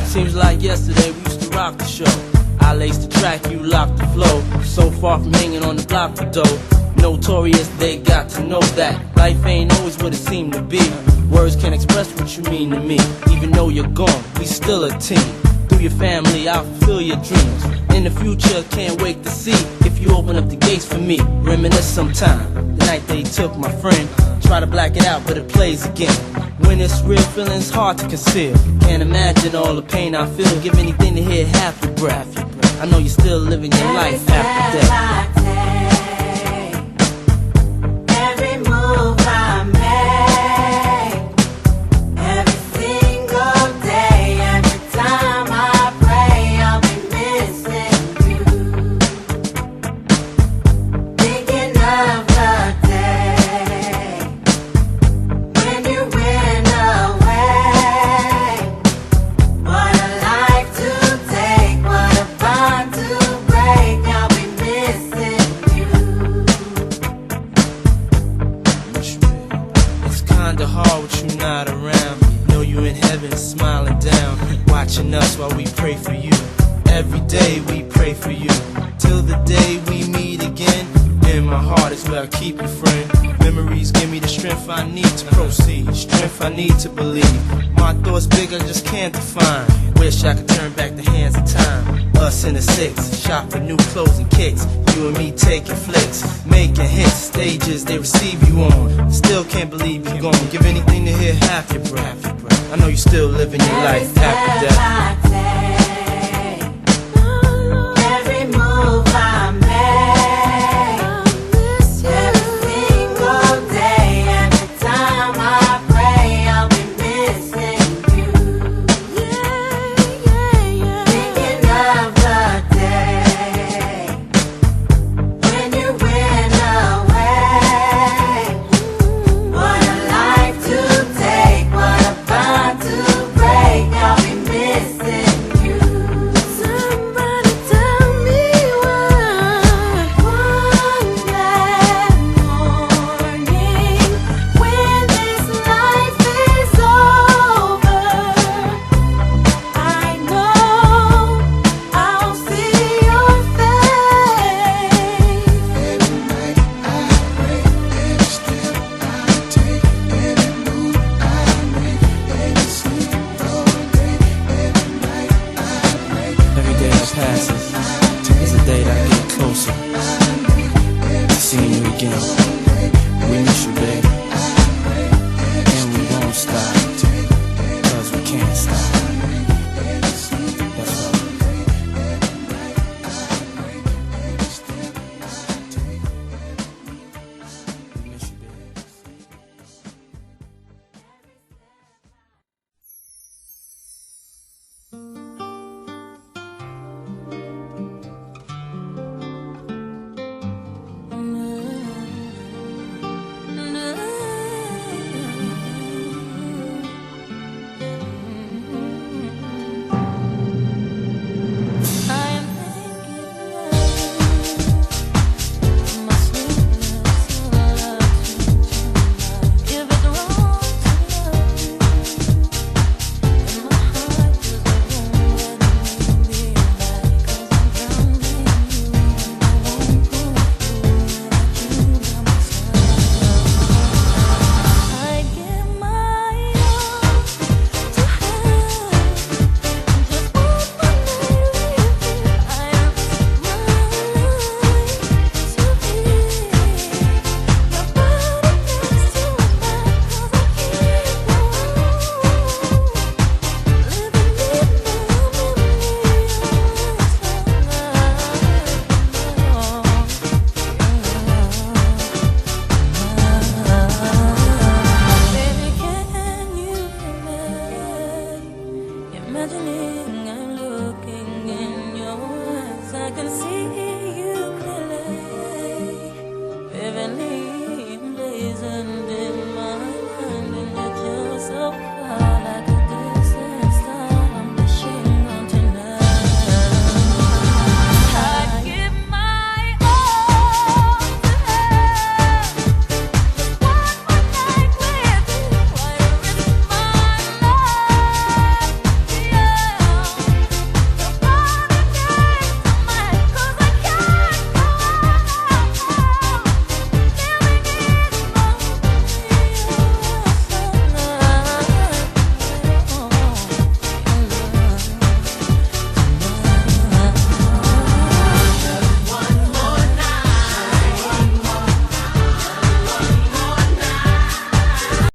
Seems like yesterday we used to rock the show. I laced the track, you locked the flow. So far from hanging on the block for dough. Notorious, they got to know that life ain't always what it seemed to be. Words can't express what you mean to me. Even though you're gone, we still a team. Through your family, I'll fulfill your dreams. In the future, can't wait to see if you open up the gates for me. Reminisce sometime, the night they took my friend. Try to black it out, but it plays again. When it's real, feeling's hard to conceal. Can't imagine all the pain I feel. Give anything to hear half your breath. I know you're still living your life after death. Kinda hard with you not around. Know you in heaven smiling down, watching us while we pray for you. Every day we pray for you, till the day we meet again. In my heart is where I keep you, friend. Memories give me the strength I need to proceed, strength I need to believe. My thoughts big, I just can't define. Wish I could turn back the hands of time. Us in the six, shop for new clothes and kicks. You and me taking flicks, making hits, stages they receive you on. Still can't believe you're gone. Give anything to hear half your breath. I know you're still living your life after death.